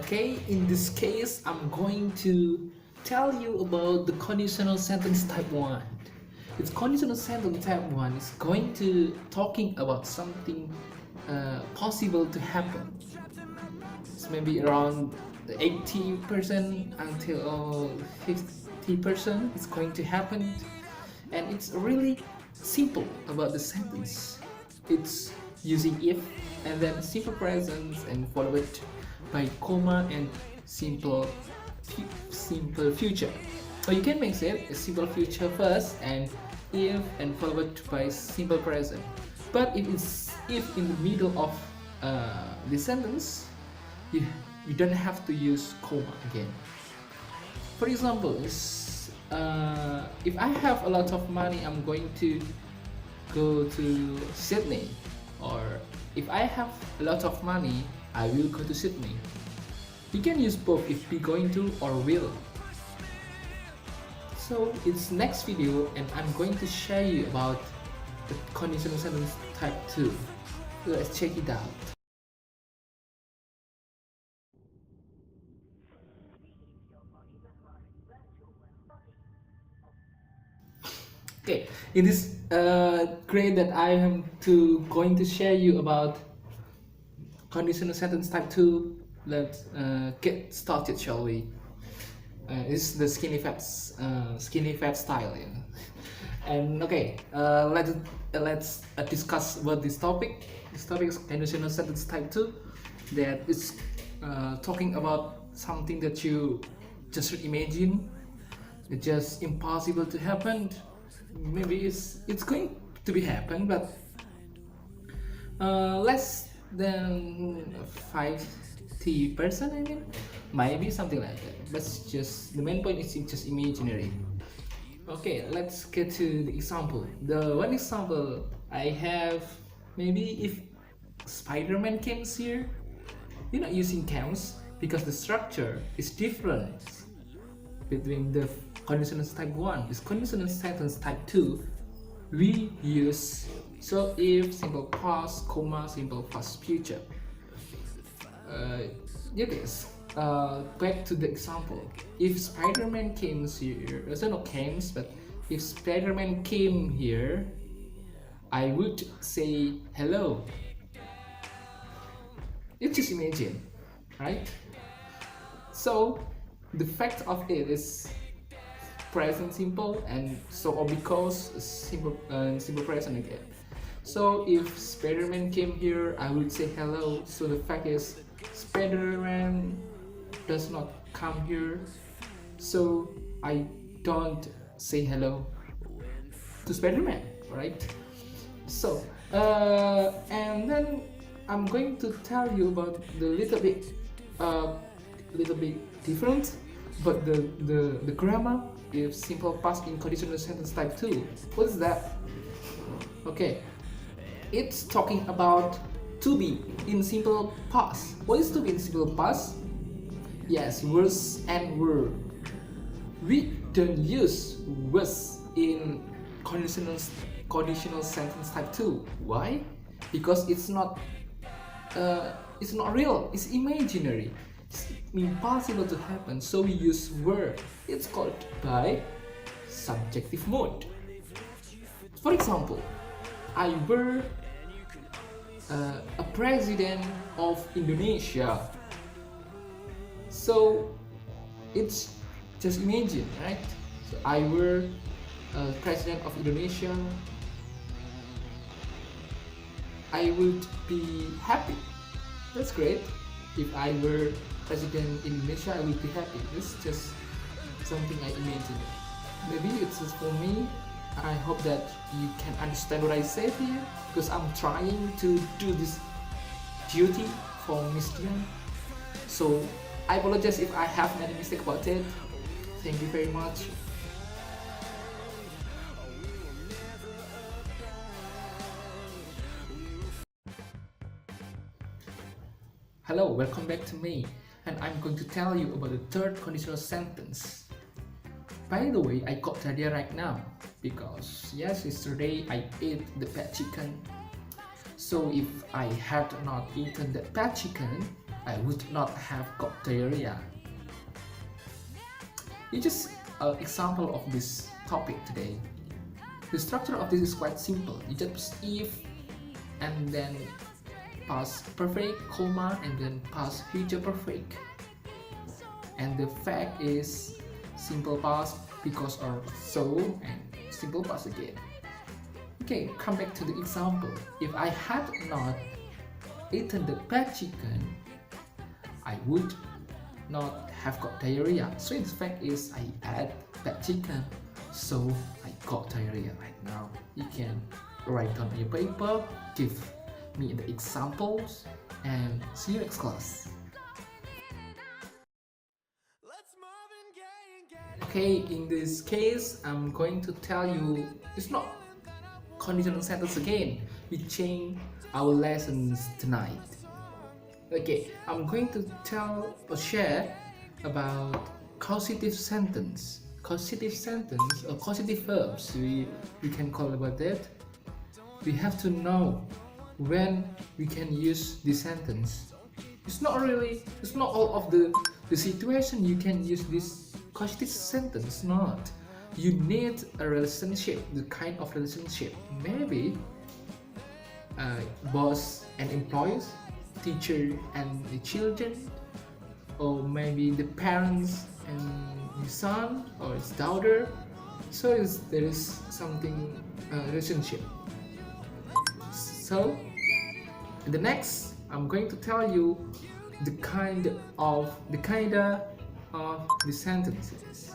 Okay, in this case, I'm going to tell you about the conditional sentence type 1. It's conditional sentence type 1 is going to talking about something possible to happen. It's maybe around 80% until 50% it's going to happen, and it's really simple about the sentence. It's using if and then simple present and followed by comma and simple future. Or you can make it a simple future first and if and followed by simple present. But if in the middle of the sentence, you don't have to use comma again. For example, if I have a lot of money, I'm going to go to Sydney. Or if I have a lot of money, I will go to Sydney. You can use both if be going to or will. So it's next video and I'm going to share you about the conditional sentence type 2. Let's check it out. Okay, in this grade that I am going to share you about conditional sentence type 2, let's get started, shall we? It's the skinny fat style, yeah. And okay, let's discuss about this topic. This topic is conditional sentence type 2, that is talking about something that you just imagine, it's just impossible to happen. Maybe it's going to be happen, but less than 50%, I mean, maybe something like that. But just the main point is it's just imaginary. Okay, let's get to the example. The one example I have, maybe if Spider-Man comes here, you're not using comes because the structure is different between the conditional type 1. This conditional sentence type 2 we use so if, simple past, comma, simple past future. Yes, back to the example. If Spider-Man came here, also not came, but if Spider-Man came here, I would say hello. You just imagine, right? So the fact of it is present simple, and so or because simple present again. So if Spider-Man came here, I would say hello. So the fact is Spider-Man does not come here, so I don't say hello to Spider-Man, right? So and then I'm going to tell you about the little bit different, but the grammar if simple past in conditional sentence type 2. What is that? Okay, it's talking about to be in simple past. What is to be in simple past? Yes, was and were. We don't use was in conditional sentence type 2. Why? Because it's not real, it's imaginary. It's impossible to happen, so we use were. It's called by subjective mode. For example, I were a president of Indonesia. So it's just imagine, right? So I were president of Indonesia, I would be happy. That's great. If I were president in Indonesia, I would be happy. It's just something I imagine. Maybe it's just for me. I hope that you can understand what I said here, because I'm trying to do this duty for Miss Dian. So I apologize if I have made a mistake about it. Thank you very much. Hello, welcome back to me, and I'm going to tell you about the third conditional sentence. By the way, I got diarrhea right now because yes, yesterday I ate the pet chicken. So if I had not eaten that pet chicken, I would not have got diarrhea. It's just an example of this topic today. The structure of this is quite simple. You just if and then past perfect, comma, and then past future perfect. And the fact is simple past, because or so, and simple past again. Okay, come back to the example. If I had not eaten the bad chicken, I would not have got diarrhea. So the fact is I ate bad chicken, so I got diarrhea right now. You can write down on your paper, give me the examples, and see you next class. Okay, in this case, I'm going to tell you it's not conditional sentence again. We change our lessons tonight. Okay, I'm going to tell or share about causative sentence. Causative sentence or causative verbs, we can call about that. We have to know when we can use this sentence. It's not all of the situation you can use this causative sentence. Not. You need a relationship, the kind of relationship. Maybe boss and employees, teacher and the children, or maybe the parents and his son or his daughter. So there is something relationship. So in the next, I'm going to tell you the kind of the sentences.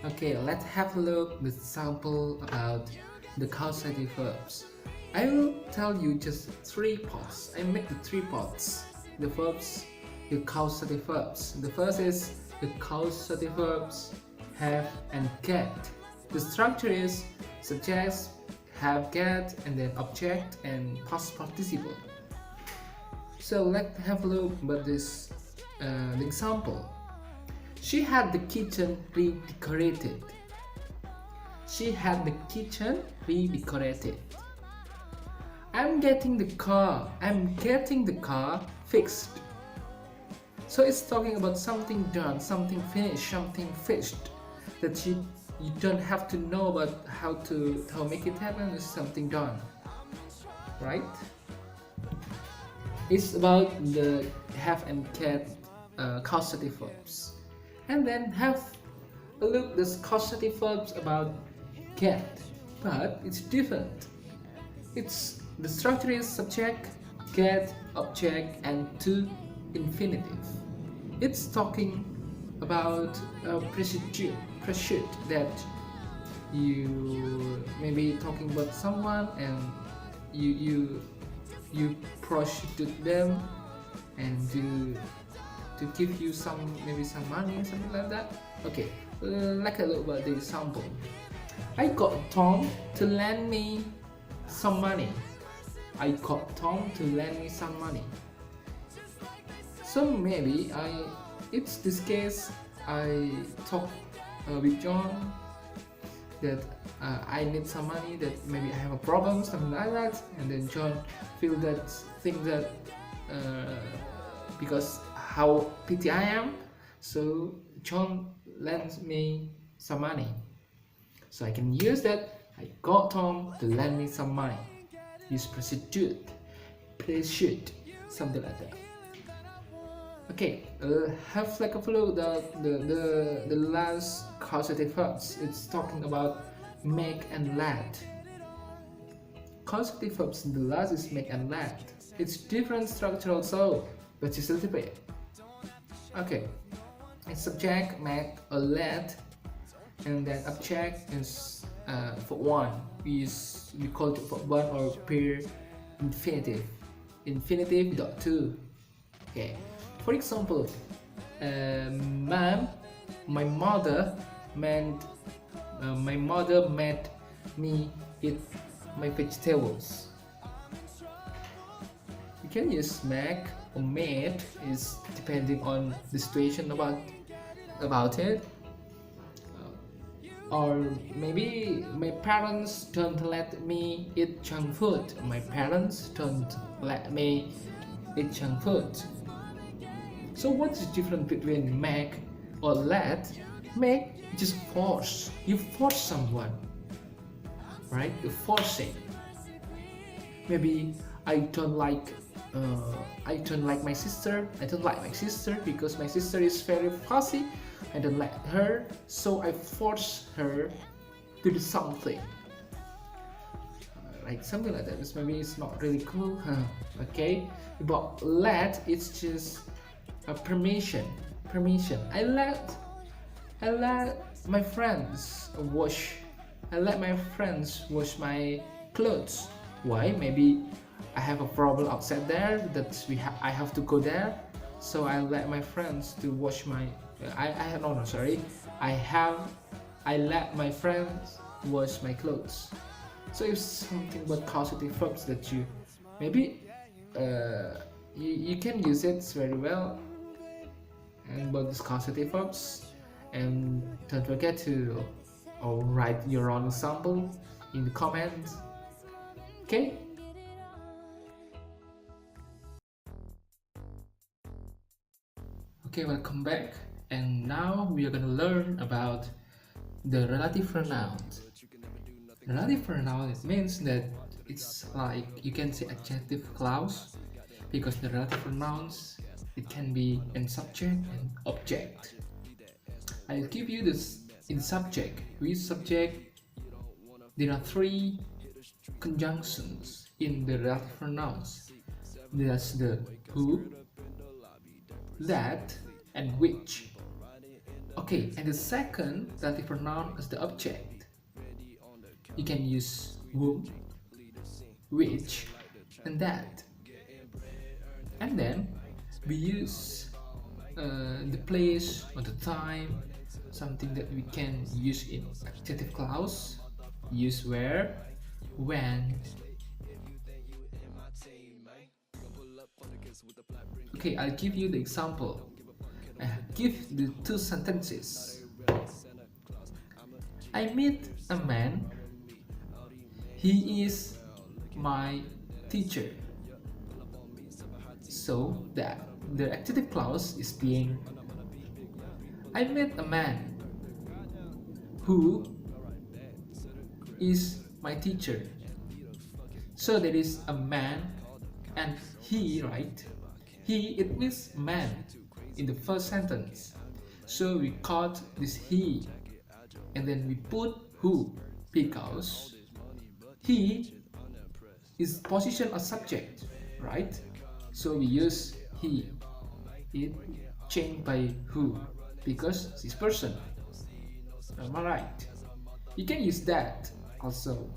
Okay, let's have a look at the sample about the causative verbs. I will tell you just 3 parts. I make the 3 parts. The verbs, the causative verbs. The first is the causative verbs have and get. The structure is subject, have, get, and then object and past participle. So let's have a look at this the example. She had the kitchen redecorated. She had the kitchen redecorated. I'm getting the car fixed. So it's talking about something done, something finished, something fixed. That you don't have to know about how make it happen. It's something done, right? It's about the have and get causative verbs. And then have a look at the causative verbs about get, but it's different. It's the structure is subject, get, object, and to infinitive. It's talking about a pursuit that you may be talking about someone and you pursued them and to give you some money, something like that. Okay, like a look about the example. I got Tom to lend me some money. I got Tom to lend me some money. So maybe it's this case I talk with John that I need some money, that maybe I have a problem, something like that, and then John think that because how pity I am, so John lends me some money. So I can use that. I got Tom to lend me some money. Use pursuit, something like that. Okay, have like a look the last causative verbs. It's talking about make and let. Causative verbs, the last is make and let. It's different structure also, but it's a little bit. Okay, it's subject, make, or let, and then object is for one. We call it for one or pair infinitive. Infinitive dot to. Okay. For example, ma'am, my mother made me eat my vegetables. You can use make or made, is depending on the situation about it. Or maybe my parents don't let me eat junk food. My parents don't let me eat junk food. So what's the difference between make or let? Make just force. You force someone, right? You force it. Maybe I don't like I don't like my sister. I don't like my sister because my sister is very fussy. I don't like her, so I force her to do something. Like something like that. Maybe it's not really cool, huh? Okay. But let it's just a permission. Permission. I let my friends wash. I let my friends wash my clothes. Why? Maybe I have a problem outside there that I have to go there, so I let my friends to wash my. No, sorry. I let my friends wash my clothes. So it's something about causative verbs that you maybe you can use it very well and about these causative verbs. And don't forget to write your own example in the comments. Okay. Okay, welcome back. And now we are gonna learn about the relative pronouns. Relative pronoun, it means that it's like you can say adjective clause, because the relative pronouns, it can be in subject and object. I'll give you this in subject. With subject, there are three conjunctions in the relative pronouns. There's the who, that, and which. Okay, and the second relative pronoun is the object. You can use whom, which, and that. And then we use the place or the time, something that we can use in adjective clause. Use where, when. Okay, I'll give you the example. Give the two sentences. I meet a man. He is my teacher. So that the adjective clause is being I met a man who is my teacher. So there is a man and he, right? He, it means man in the first sentence. So we caught this he and then we put who because he is position a subject, right? So we use he. It changed by who because this person. Am I right? You can use that also.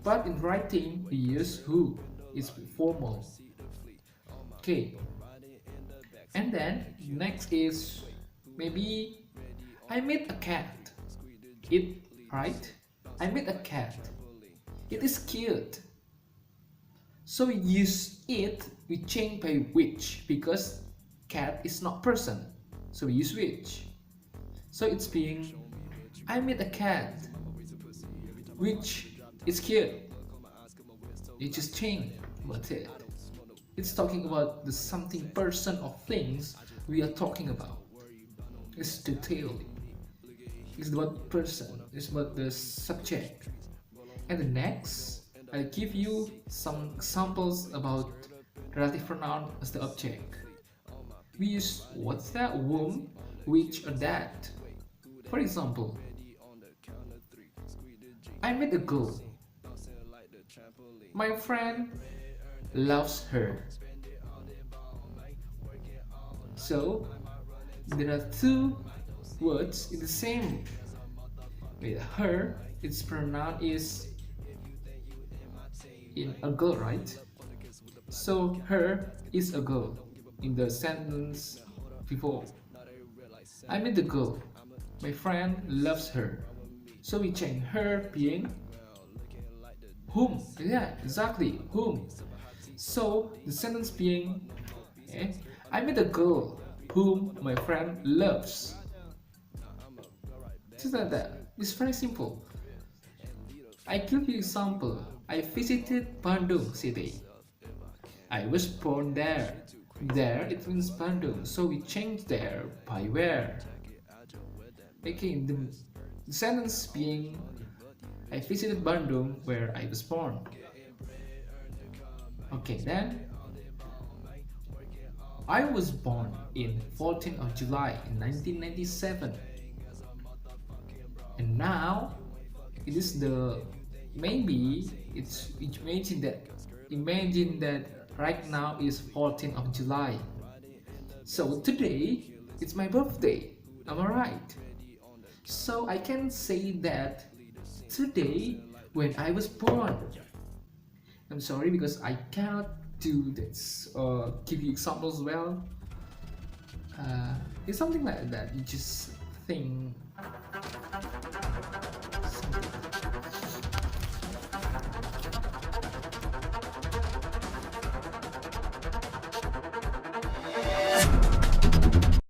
But in writing, we use who. It's formal. Okay. And then next is maybe I met a cat. It, right? I met a cat. It is cute. So we use it, we change by which because cat is not person. So we use which. So it's being I met a cat which is cute. You just change about it. It's talking about the something person or things we are talking about. It's detail. It's about person. It's about the subject. And the next, I'll give you some examples about relative pronoun as the object. We use what's that, whom, which, or that. For example, I met a girl. My friend loves her. So there are two words in the same. With her, its pronoun is in a girl, right? So her is a girl in the sentence before. I met the girl. My friend loves her. So we change her being whom. Yeah, exactly, whom. So the sentence being I met a girl whom my friend loves. Just like that. It's very simple. I give you example. I visited Bandung city. I was born there. There it means Bandung, so we changed there by where. Okay, the sentence being I visited Bandung where I was born. Okay, then I was born in 14th of July in 1997. And now it is the maybe it's imagine that right now is 14th of July. So today it's my birthday. Am I right? So I can say that today when I was born. I'm sorry because I cannot do this. Give you examples as well. It's something like that. You just think